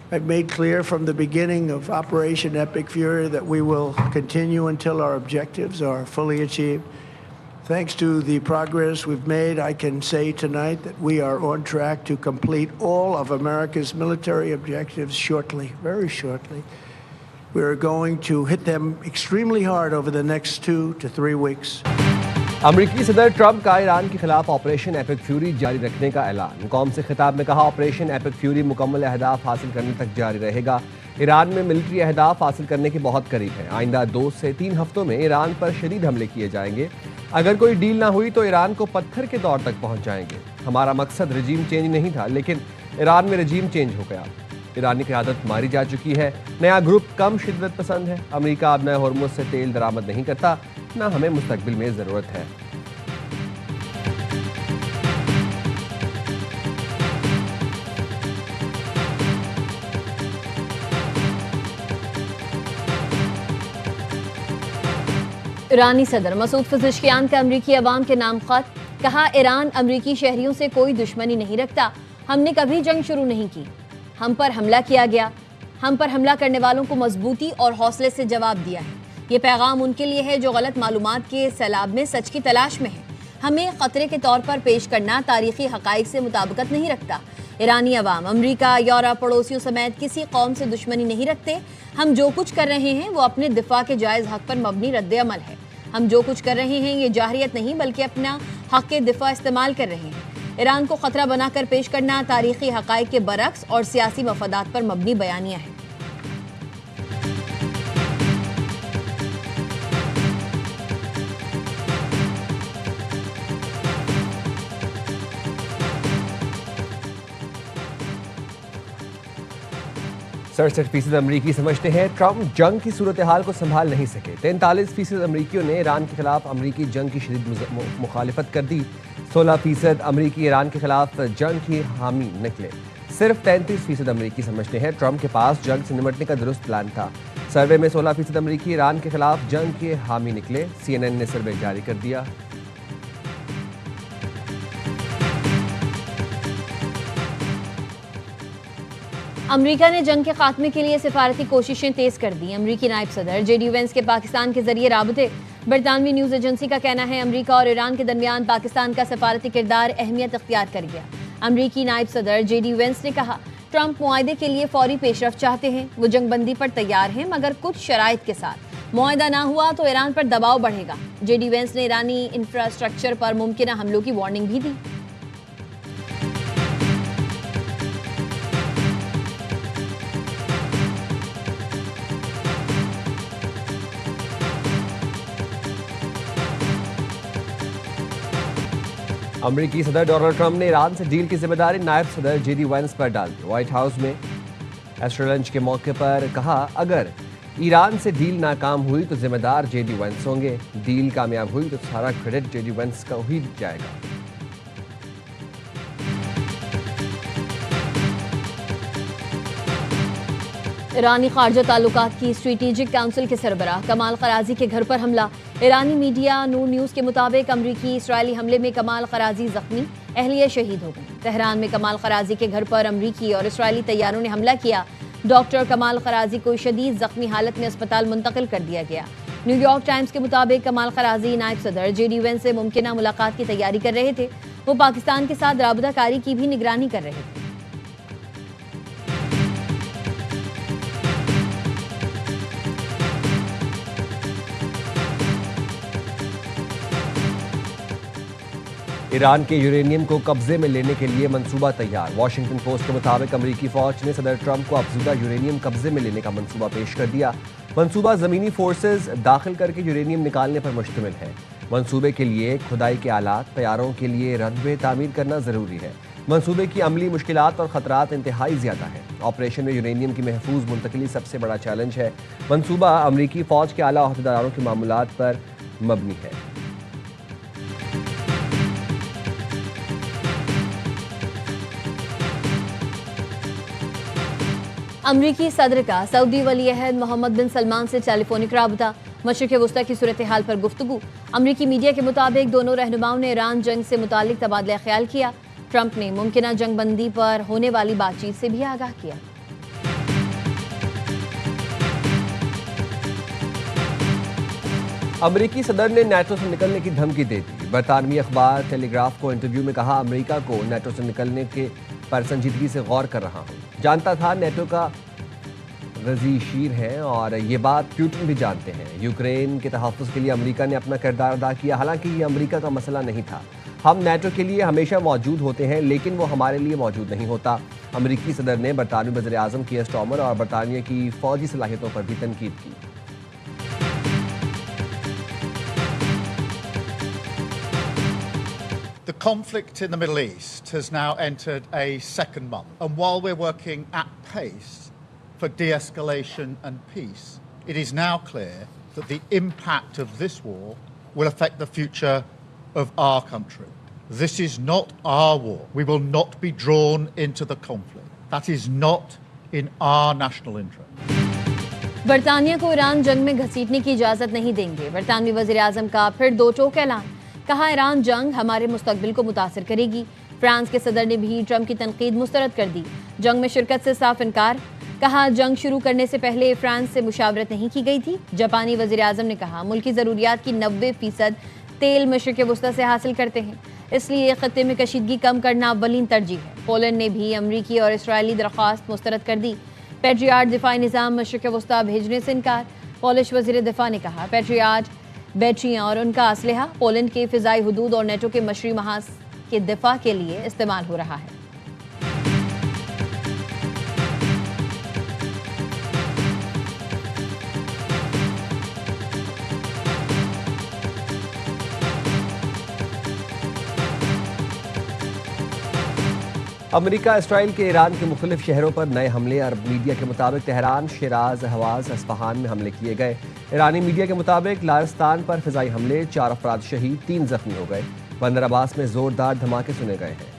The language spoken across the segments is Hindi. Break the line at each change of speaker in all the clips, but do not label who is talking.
I've made clear from the beginning of Operation Epic Fury that we will continue until our objectives are fully achieved. Thanks to the progress we've made, I can say tonight that we are on track to complete all of America's military objectives shortly, very shortly. We are going to hit them extremely hard over the next 2 to 3 weeks.
अमरीकी सदर ट्रंप का ईरान के खिलाफ ऑपरेशन एपिक फ्यूरी जारी रखने का ऐलान। कौम से खिताब में कहा, ऑपरेशन एपिक फ्यूरी मुकम्मल अहदाफ हासिल करने तक जारी रहेगा। ईरान में मिलिट्री अहदाफ हासिल करने के बहुत करीब है। आइंदा 2 से 3 हफ्तों में ईरान पर शदीद हमले किए जाएंगे। अगर कोई डील ना हुई तो ईरान को पत्थर के दौर तक पहुंच जाएंगे। हमारा मकसद रजीम चेंज नहीं था, लेकिन ईरान में रजीम चेंज हो गया। ईरानी क़यादत मारी जा चुकी है। नया ग्रुप कम शिद्दत पसंद है। अमेरिका अब नए हॉर्मुज़ से तेल दरामद नहीं करता, ना हमें मुस्तकबिल में ज़रूरत है।
ईरानी सदर मसूद पज़ेश्कियान का अमरीकी अवाम के नाम खत। कहा, ईरान अमरीकी शहरियों से कोई दुश्मनी नहीं रखता। हमने कभी जंग शुरू नहीं की। हम पर हमला किया गया। हम पर हमला करने वालों को मजबूती और हौसले से जवाब दिया है। ये पैगाम उनके लिए है जो गलत मालूमात के सैलाब में सच की तलाश में है। हमें खतरे के तौर पर पेश करना तारीखी हकाइक से मुताबिकत नहीं रखता। ईरानी अवाम अमरीका, यूरोप, पड़ोसियों समेत किसी कौम से दुश्मनी नहीं रखते। हम जो कुछ कर रहे हैं वो अपने दिफा के जायज़ हक पर मबनी रद्द-ए-अमल है। हम जो कुछ कर रहे हैं ये जाहिरियत नहीं बल्कि अपना हक के दिफा इस्तेमाल कर रहे हैं। ईरान को खतरा बनाकर पेश करना तारीखी हकाइक के बरक्स और सियासी मफादात पर मबनी बयानिया है।
%67% अमरीकी समझते हैं ट्रंप जंग की सूरत हाल को संभाल नहीं सके। 43% अमरीकियों ने ईरान के खिलाफ अमरीकी जंग की शदीद मुखालिफत कर दी। 16% अमरीकी ईरान के खिलाफ जंग की हामी निकले। सिर्फ 33% अमरीकी समझते हैं ट्रंप के पास जंग से निपटने का दुरुस्त प्लान था। सर्वे में 16% अमरीकी ईरान के खिलाफ जंग के हामी निकले। CNN ने सर्वे जारी कर दिया।
अमरीका ने जंग के खात्मे के लिए सिफारती कोशिशें तेज कर दी। अमरीकी नायब सदर JD वेंस के पाकिस्तान के जरिए राबते। बरतानवी न्यूज़ एजेंसी का कहना है अमरीका और ईरान के दरमियान पाकिस्तान का सिफारती किरदार अहमियत अख्तियार कर गया। अमरीकी नायब सदर JD वेंस ने कहा, ट्रंप मुआहदे के लिए फौरी पेशरफ चाहते हैं। वो जंगबंदी पर तैयार हैं, मगर कुछ शराइत के साथ। मुआहदा ना हुआ तो ईरान पर दबाव बढ़ेगा। JD वेंस ने ईरानी इंफ्रास्ट्रक्चर पर मुमकिन हमलों की वार्निंग भी दी।
अमरीकी सदर डोनाल्ड ट्रंप ने ईरान से डील की जिम्मेदारी नायब सदर JD वेंस पर डाल दी। व्हाइट हाउस में एस्ट्रो लंच के मौके पर कहा, अगर ईरान से डील नाकाम हुई तो जिम्मेदार JD वेंस होंगे। डील कामयाब हुई तो सारा क्रेडिट JD वेंस का ही जाएगा।
ईरानी खारजा ताल्लुकात की स्ट्रेटेजिक काउंसिल के सरबराह कमाल खराजी के घर पर हमला। ईरानी मीडिया नूर न्यूज़ के मुताबिक अमरीकी इसराइली हमले में कमाल खराजी जख्मी, अहलिया शहीद हो गई। तेहरान में कमाल खराजी के घर पर अमरीकी और इसराइली तैयारों ने हमला किया। डॉक्टर कमाल खराजी को शदीद जख्मी हालत में अस्पताल मुंतकिल कर दिया गया। न्यूयॉर्क टाइम्स के मुताबिक कमाल खराजी नायब सदर JD वेंस से मुमकिन मुलाकात की तैयारी कर रहे थे। वो पाकिस्तान के साथ राबताकारी की भी निगरानी कर रहे थे।
ईरान के यूरेनियम को कब्जे में लेने के लिए मंसूबा तैयार। वॉशिंगटन पोस्ट के मुताबिक अमरीकी फौज ने सदर ट्रंप को अफजूदा यूरेनियम कब्जे में लेने का मंसूबा पेश कर दिया। मंसूबा ज़मीनी फोर्सेज दाखिल करके यूरेनियम निकालने पर मुश्तमिल है। मंसूबे के लिए खुदाई के आलात, तैयारों के लिए रनवे तामीर करना ज़रूरी है। मंसूबे की अमली मुश्किलात और ख़तरात इंतहाई ज़्यादा है। ऑपरेशन में यूरेनियम की महफूज मुंतकिली सबसे बड़ा चैलेंज है। मंसूबा अमरीकी फ़ौज के आला अहदेदारों के मामूलात पर मबनी है।
अमरीकी सदर का सऊदी वली अहद मोहम्मद बिन सलमान से टेलीफोनिक राबता। मशरिक़ वस्ता की सूरत हाल पर गुफ्तगू। अमरीकी मीडिया के मुताबिक दोनों रहनुमाओं ने ईरान जंग से मुतालिक तबादला ख्याल किया। ट्रंप ने मुमकिन जंग बंदी पर होने वाली बातचीत से भी आगाह किया।
अमेरिकी सदर ने नेटो से निकलने की धमकी दे दी। बरतानवी अखबार टेलीग्राफ को इंटरव्यू में कहा, अमेरिका को नेटो से निकलने के पर संजीदगी से गौर कर रहा हूं। जानता था नेटो का गजी शीर है और ये बात पुतिन भी जानते हैं। यूक्रेन के तहफ़्फ़ुज़ के लिए अमेरिका ने अपना किरदार अदा किया। हालांकि ये अमेरिका का मसला नहीं था। हम नेटो के लिए हमेशा मौजूद होते हैं, लेकिन वो हमारे लिए मौजूद नहीं होता। अमेरिकी सदर ने बरतानवी वज़ीर आज़म कीयर स्टार्मर और बरतानिया की फ़ौजी सलाहियतों पर भी तनकीद की।
The conflict in the Middle East has now entered a second month. And while we're working at pace for de-escalation and peace, it is now clear that the impact of this war will affect the future of our country. This is not our war. We will not be drawn into the conflict. That is not in our national interest.
बरतानिया को ईरान जंग में घसीटने की इजाजत नहीं देंगे। बरतानवी वज़ीर आज़म का फिर दो टोक ऐलान। कहा, ईरान जंग हमारे मुस्तकबिल को मुतासिर करेगी। फ्रांस के सदर ने भी ट्रंप की तनकीद मुस्तरद कर दी। जंग में शिरकत से साफ इनकार। कहा, जंग शुरू करने से पहले फ्रांस से मुशावरत नहीं की गई थी। जापानी वज़ीर आज़म ने कहा, मुल्की ज़रूरियात की 90% तेल मशरिक़ वस्ता से हासिल करते हैं, इसलिए ख़त्ते में कशीदगी कम करना अव्वलीन तरजीह है। पोलैंड ने भी अमरीकी और इसराइली दरख्वास्त मुस्तरद कर दी। पैट्रियाट दिफाई निज़ाम मशरिक़ वस्ता भेजने से इनकार। पोलिश वज़ीर दिफा ने कहा, पैट्रियाट बैटरियाँ और उनका असलहा पोलैंड के फ़िज़ाई हुदूद और नेटो के मशरी महाज के दिफा के लिए इस्तेमाल हो रहा है।
अमेरिका इसराइल के ईरान के मुख्तलिफ शहरों पर नए हमले। अरब मीडिया के मुताबिक तेहरान, शिराज, हवाज, अस्फहान में हमले किए गए। ईरानी मीडिया के मुताबिक लारिस्तान पर फिजाई हमले, 4 अफराद शहीद, 3 जख्मी हो गए। बंदर अब्बास में जोरदार धमाके सुने गए हैं।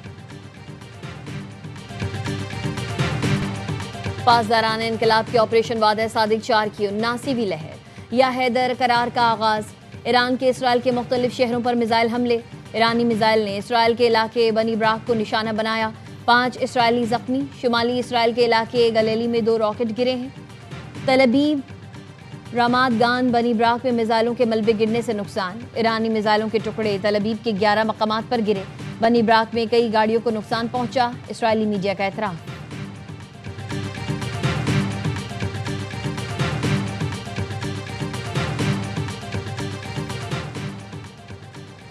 पासदारान इनकलाब के ऑपरेशन वादा सादिक 4 की 79वीं लहर या हैदर करार का आगाज। ईरान के इसराइल के मुख्तलिफ शहरों पर मिसाइल हमले। ईरानी मिसाइल ने इसराइल के इलाके बनी ब्राक को निशाना बनाया। 5 इसराइली जख्मी। शुमाली इसराइल के इलाके गलीली में 2 रॉकेट गिरे हैं। तल अबीब, रामात गान, बनी ब्राक में मिसाइलों के मलबे गिरने से नुकसान। ईरानी मिसाइलों के टुकड़े तल अबीब के 11 मकामात पर गिरे। बनी ब्राक में कई गाड़ियों को नुकसान पहुंचा। इसराइली मीडिया का एतराफ़।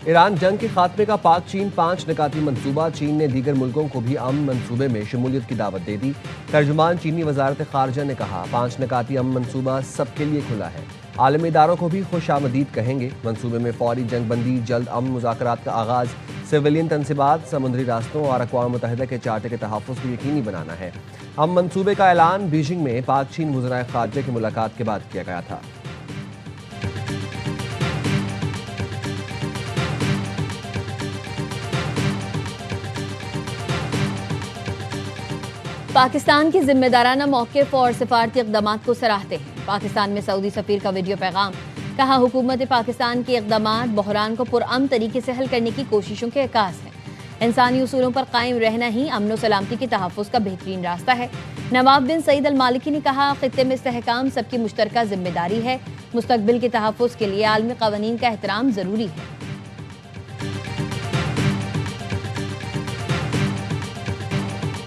ईरान जंग के खात्मे का पाक चीन 5 निकाती मंसूबा। चीन ने दीगर मुल्कों को भी अमन मंसूबे में शमूलियत की दावत दे दी। तर्जुमान चीनी वजारत खारजा ने कहा, 5 निकाती अमन मंसूबा सबके लिए खुला है। आलमी इदारों को भी खुश आमदीद कहेंगे। मंसूबे में फौरी जंग बंदी, जल्द अमन मुज़ाकरात का आगाज़, सिविलियन तनसीबात, समुद्री रास्तों और अक़वाम मुत्तहिदा के चार्टर के तहफ़्फ़ुज़ को यकीनी बनाना है। अमन मंसूबे का ऐलान बीजिंग में पाक चीन वज़राए खारजा की मुलाकात के बाद किया गया था।
पाकिस्तान की जिम्मेदाराना मौक़िफ़ और सिफारती इक़दामात को सराहते हैं। पाकिस्तान में सऊदी सफ़ीर का वीडियो पैगाम। कहा, हुकूमत पाकिस्तान के इक़दामात बहरान को पुरअमन तरीके से हल करने की कोशिशों के अक्कास हैं। इंसानी उसूलों पर कायम रहना ही अमन व सलामती के तहफ़्फ़ुज़ का बेहतरीन रास्ता है। नवाब बिन सईद अल मालिकी ने कहा, ख़ित्ते में इस्तेहकाम सबकी मुश्तरका जिम्मेदारी है। मुस्तक़बिल के तहफ़्फ़ुज़ के लिए आलमी क़वानीन का एहतराम ज़रूरी है।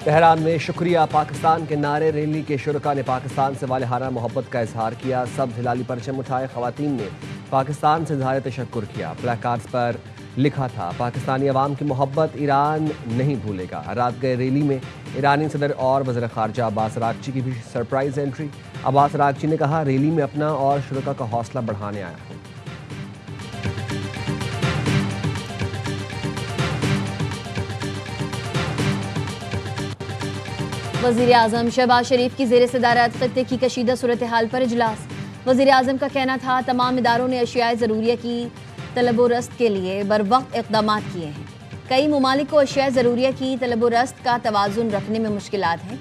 तेहरान में शुक्रिया पाकिस्तान के नारे रैली के शुरका ने पाकिस्तान से वालिहाना मोहब्बत का इजहार किया। सब हिलाली परचम उठाए ख़वातीन ने पाकिस्तान से इज़हार तशक्कुर किया। प्लेकार्ड्स पर लिखा था, पाकिस्तानी अवाम की मोहब्बत ईरान नहीं भूलेगा। रात गए रैली में ईरानी सदर और वज़ीर ख़ारजा अब्बास अराग़ची की भी सरप्राइज़ एंट्री। अब्बास अराग़ची ने कहा, रैली में अपना और शुरका का हौसला बढ़ाने आया हूँ।
वज़ीर आज़म शहबाज शरीफ की ज़ेर सदारत ख़ित्ते की कशीदा सूरत हाल पर इजलास। वज़ीर आज़म का कहना था, तमाम इदारों ने अशियाए ज़रूरिया की तलब व रस्त के लिए बर वक्त इक़दामात किए हैं। कई ममालिक को अशियाए ज़रूरिया की तलब व रस्त का तवाज़ुन रखने में मुश्किलात हैं।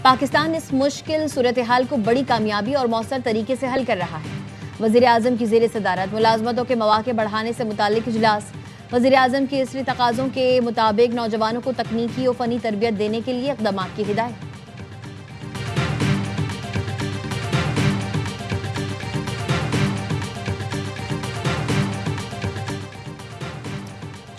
पाकिस्तान इस मुश्किल सूरत हाल को बड़ी कामयाबी और मौसर तरीके से हल कर रहा है। वज़ीर आज़म की ज़ेर सदारत मुलाज़मतों के मौक़े बढ़ाने से मुताल्लिक़ इजलास। वज़ीर आज़म के इसरी तकाज़ों के मुताबिक नौजवानों को तकनीकी और फ़नी तरबियत देने के लिए इक़दामात की हिदायत।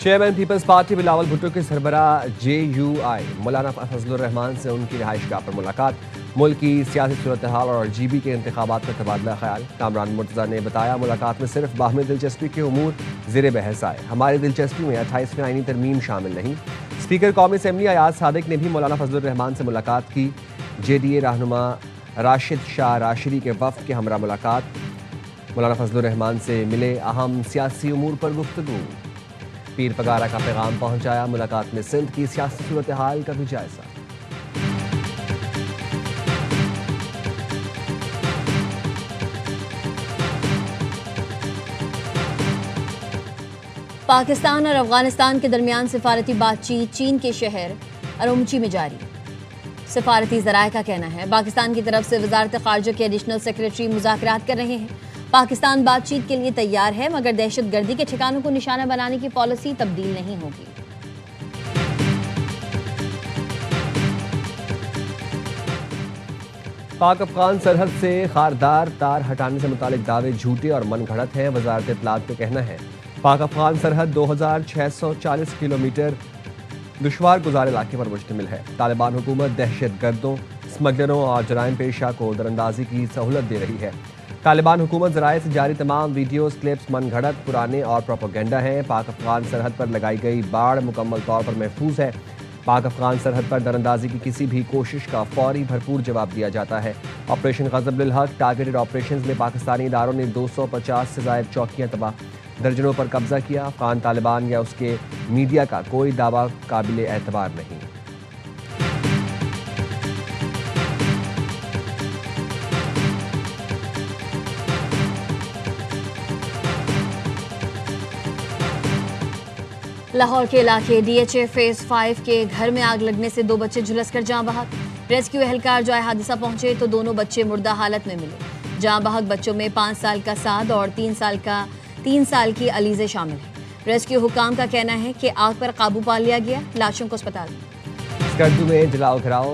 Chairman people's party Bilawal Bhutto के सरबरा JUI मौलाना फजलुर रहमान से उनकी रिहाइशगाह पर मुलाकात। मुल्क की सियासी सूरत हाल और GB के इंतखाबात पर तबादला ख्याल। कामरान मुर्तज़ा ने बताया, मुलाकात में सिर्फ बाहमी दिलचस्पी के उमूर ज़ेर बहस आए। हमारी दिलचस्पी में 28वीं आईनी तरमीम शामिल नहीं। स्पीकर कौमी असम्बली अयाज सादिक ने भी मौलाना फजलुर रहमान से मुलाकात की। JDA रहनुमा राशिद शाह राशिदी के वफ़द के हमरा मुलाकात। मौलाना फजलुर रहमान से मिले, अहम सियासी उमूर पर गुफ्तगू। पीर पगारा का पैगाम पहुंचाया। मुलाकात में सिंध की सियासी सूरत हाल का भी जायजा।
पाकिस्तान और अफगानिस्तान के दरमियान सिफारती बातचीत चीन के शहर अरोमची में जारी। सिफारती ज़राए का कहना है, पाकिस्तान की तरफ से वजारत ख़ारजा के एडिशनल सेक्रेटरी मुज़ाकरात कर रहे हैं। पाकिस्तान बातचीत के लिए तैयार है, मगर दहशतगर्दी के ठिकानों को निशाना बनाने की पॉलिसी तब्दील नहीं होगी।
पाक अफगान सरहद से खारदार तार हटाने से मुतालिक दावे झूठे और मन घड़त हैं। वजारत इत्तलात का कहना है, पाक अफगान सरहद 2640 किलोमीटर दुश्वार गुजार इलाके पर मुश्तमिल है। तालिबान हुकूमत दहशत गर्दों, स्मगलरों और जराइम पेशा को दरअंदाजी की सहूलत दे रही है। तालिबान हुकूमत ज़राए से जारी तमाम वीडियोस क्लिप्स मन घड़त, पुराने और प्रोपेगेंडा हैं। पाक अफगान सरहद पर लगाई गई बाड़ मुकम्मल तौर पर महफूज है। पाक अफगान सरहद पर दरअंदाजी की किसी भी कोशिश का फौरी भरपूर जवाब दिया जाता है। ऑपरेशन ग़ज़ब लिल हक़ टारगेटेड ऑपरेशन में पाकिस्तानी इदारों ने 250 से ज़ायद चौकियाँ तबाह, दर्जनों पर कब्जा किया। अफगान तालिबान या उसके मीडिया का कोई दावा काबिल एतबार नहीं।
लाहौर के इलाके DHA फेज 5 के घर में आग लगने से 2 बच्चे झुलसकर जाँ बहक। रेस्क्यू एहलकार जाए हादसा पहुंचे तो दोनों बच्चे मुर्दा हालत में मिले। जाँ बहक बच्चों में 5 साल का साद और 3 साल की अलीज़े शामिल है। रेस्क्यू हुकाम का कहना है कि आग पर काबू पा लिया गया, लाशों को अस्पताल
स्कर्दू में जलाओ घराव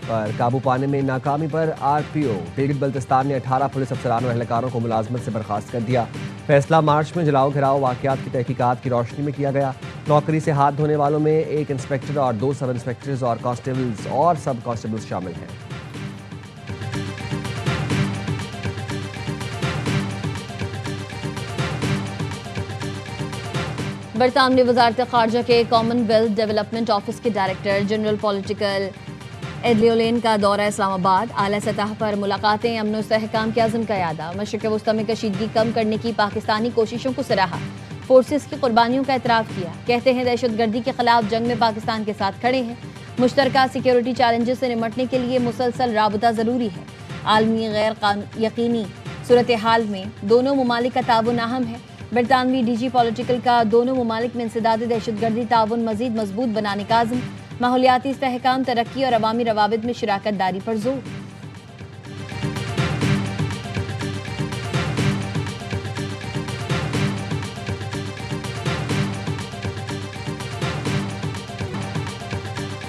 पर काबू पाने में नाकामी पर RPO गिलगित बल्तिस्तान ने 18 पुलिस अफसरान और एहलकारों को मुलाजमत से बर्खास्त कर दिया। फैसला मार्च में जलाओ घराव वाक़यात की तहकीकात की रोशनी में किया गया। नौकरी से हाथ धोने वालों में 1 इंस्पेक्टर और 2 सब इंस्पेक्टर्स और कांस्टेबल्स और सब कांस्टेबल्स शामिल हैं।
बरतानवी वजारत ख़ारजा के कॉमनवेल्थ डेवलपमेंट ऑफिस के डायरेक्टर जनरल पॉलिटिकल एडलियोलेन का दौरा इस्लामाबाद। आला सतह पर मुलाकातें, अमन और सहकाम के अज़्म का यादा। मशरिक़ वस्ता में कशीदगी कम करने की पाकिस्तानी कोशिशों को सराहा। फोर्सेस की कुर्बानियों का एतराफ़ किया। कहते हैं दहशतगर्दी के खिलाफ जंग में पाकिस्तान के साथ खड़े हैं। मुश्तरका सिक्योरिटी चैलेंजेस से निमटने के लिए मुसलसल राबता ज़रूरी है। आलमी गैर यकीनी सूरत हाल में दोनों ममालिक का ताउन अहम है। बरतानवी DG पॉलिटिकल का दोनों ममालिक में इंसदाद दहशतगर्दी ताउन मज़ीद मजबूत बनाने का आज़म। माहौलियाती इस्तेहकाम, तरक्की और अवामी रवाबित में शराकत दारी पर जोर।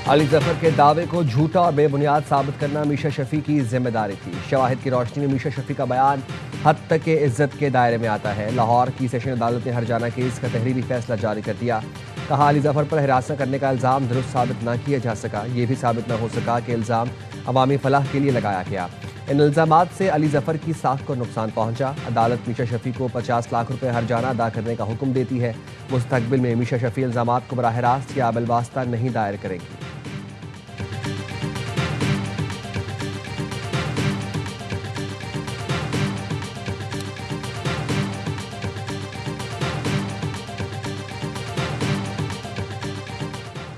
अली जफर के दावे को झूठा और बेबुनियाद साबित करना मीशा शफी की जिम्मेदारी थी। शवाहिद की रोशनी में मीशा शफी का बयान हद तक के इज्जत के दायरे में आता है। लाहौर की सेशन अदालत ने हरजाना केस का तहरीरी फैसला जारी कर दिया। कहा, अली जफर पर हिरासत करने का इल्ज़ाम दुरुस्त साबित न किया जा सका। ये भी साबित न हो सका कि इल्ज़ाम अवामी फलाह के लिए लगाया गया। इन इल्ज़ामात से अली जफर की साख को नुकसान पहुंचा। अदालत मीशा शफी को 50 लाख रुपए हरजाना अदा करने का हुक्म देती है। मुस्तकबिल में मीशा शफी इल्ज़ामात को बराह रास्त या बिलवास्ता नहीं दायर करेगी।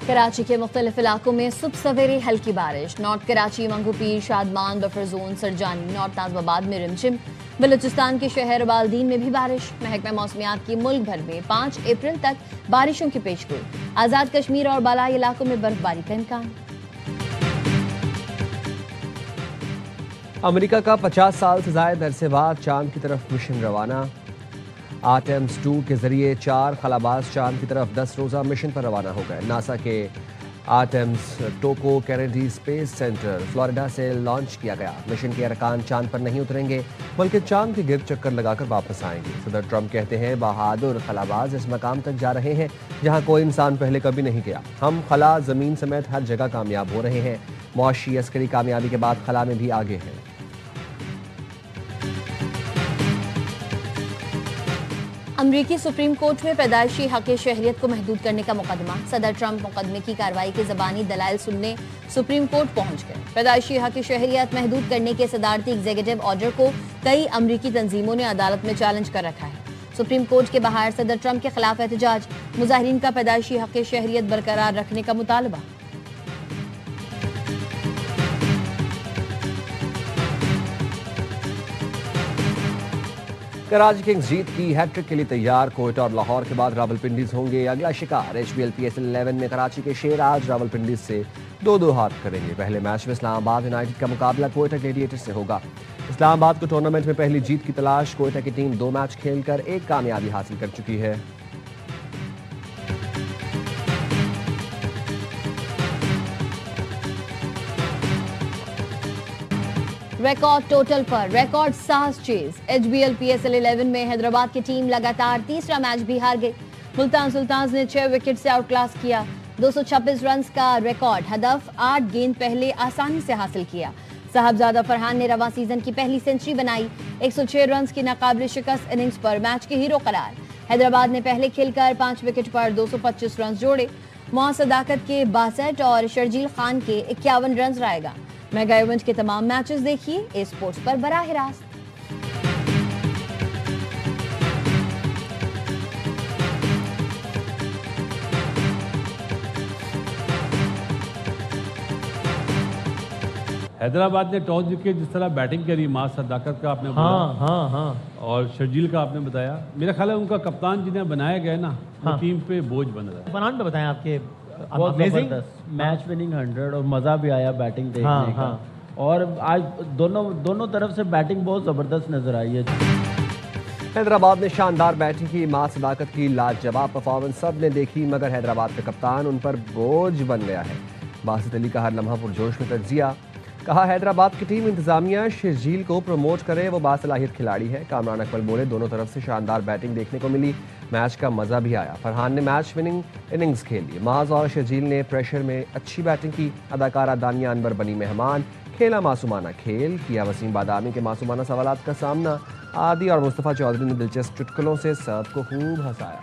कराची के मुख्तलिफ इलाकों में सुबह सवेरे हल्की बारिश। North Karachi, Manghopir, Shadman, buffer zone, Surjani, north Nazimabad में रिमझिम। बलूचिस्तान के शहर बाल्दीन में भी बारिश। महकमा मौसमियात की मुल्क भर में 5 अप्रैल तक बारिशों की पेशगोई। आज़ाद कश्मीर और बालाई इलाकों में बर्फबारी का इम्कान।
अमेरिका का 50 साल से ज़ायद अरसे बाद चांद की तरफ मिशन रवाना। आर्टेम्स 2 के जरिए 4 खलाबाज चांद की तरफ 10 रोज़ा मिशन पर रवाना हो गए। नासा के आर्टेम्स टोको कैनेडी स्पेस सेंटर फ्लोरिडा से लॉन्च किया गया। मिशन के अरकान चांद पर नहीं उतरेंगे बल्कि चांद के गिर्द चक्कर लगाकर वापस आएंगे। सदर ट्रंप कहते हैं बहादुर खलाबाज इस मकाम तक जा रहे हैं जहां कोई इंसान पहले कभी नहीं गया। हम खला जमीन समेत हर जगह कामयाब हो रहे हैं। मुआशी अस्करी कामयाबी के बाद खला में भी आगे हैं।
अमरीकी सुप्रीम कोर्ट में पैदाइशी हक शहरियत को महदूद करने का मुकदमा। सदर ट्रंप मुकदमे की कार्रवाई के ज़बानी दलाइल सुनने सुप्रीम कोर्ट पहुंच गए। पैदाइशी हक शहरियत महदूद करने के सदारती एग्जीक्यूटिव ऑर्डर को कई अमरीकी तंजीमों ने अदालत में चैलेंज कर रखा है। सुप्रीम कोर्ट के बाहर सदर ट्रंप के खिलाफ एहतजाज, मुजाहिरीन का पैदाइशी हक शहरियत बरकरार रखने का मुतालबा।
कराची किंग्स जीत की हैट्रिक के लिए तैयार। कोयटा और लाहौर के बाद रावलपिंडीज होंगे अगला शिकार। HBL PSL 11 में कराची के शेर आज रावलपिंडीज से 2-2 हाथ करेंगे। पहले मैच में इस्लामाबाद यूनाइटेड का मुकाबला कोयटा ग्लेडिएटर्स से होगा। इस्लामाबाद को टूर्नामेंट में पहली जीत की तलाश। कोयटा की टीम 2 मैच खेलकर 1 कामयाबी हासिल कर चुकी है।
रिकॉर्ड टोटल पर रिकॉर्ड साहस चेज। HBL PSL 11 में हैदराबाद की टीम लगातार तीसरा मैच भी हार गई। मुल्तान सुल्तान्स ने 6 विकेट से आउटक्लास किया। 226 रन का रिकॉर्ड हदफ 8 गेंद पहले आसानी से हासिल किया। साहबजादा फरहान ने रवां सीजन की पहली सेंचुरी बनाई। 106 रन की नाकाबिल शिकस्त इनिंग्स पर मैच के हीरो करार। हैदराबाद ने पहले खेलकर 5 विकेट पर 225 रन जोड़े। मोहम्मद सदाकत के 62 और शर्जील खान के 51 रन रायगा। मेगा इवेंट के तमाम मैचेस देखिए ए स्पोर्ट्स पर बराह रास्त।
हैदराबाद ने टॉस जीत के जिस तरह बैटिंग करी, मां सदाकत का आपने बोला, हाँ और शर्जील का आपने बताया। मेरा ख्याल है उनका कप्तान जिन्हें बनाया गया ना, वो टीम पे बोझ बन रहा है।
फरहान पे बताएं आपके
बहुत जबरदस्त मैच विनिंग 100 और मज़ा भी आया बैटिंग देखने का। और आज दोनों तरफ से बैटिंग बहुत ज़बरदस्त नजर आई है।
हैदराबाद ने शानदार बैटिंग की। मां सदाकत की लाजवाब परफॉर्मेंस सब ने देखी, मगर हैदराबाद का कप्तान उन पर बोझ बन गया है। बासित अली का हर लम्हा पुरजोश में तजिया। कहा हैदराबाद की टीम इंतजामिया शर्जील को प्रमोट करे, वो बासलाहियत खिलाड़ी है। कामरान अकमल बोले दोनों तरफ से शानदार बैटिंग देखने को मिली, मैच का मजा भी आया। फरहान ने मैच विनिंग इनिंग्स खेली। माज और शर्जील ने प्रेशर में अच्छी बैटिंग की। अदाकारा दानिया अनवर बनी मेहमान। खेला मासूमाना खेल, किया वसीम बादामी के मासूमाना सवालात का सामना। आदि और मुस्तफ़ा चौधरी ने दिलचस्प चुटकुलों से सब को खूब हंसाया।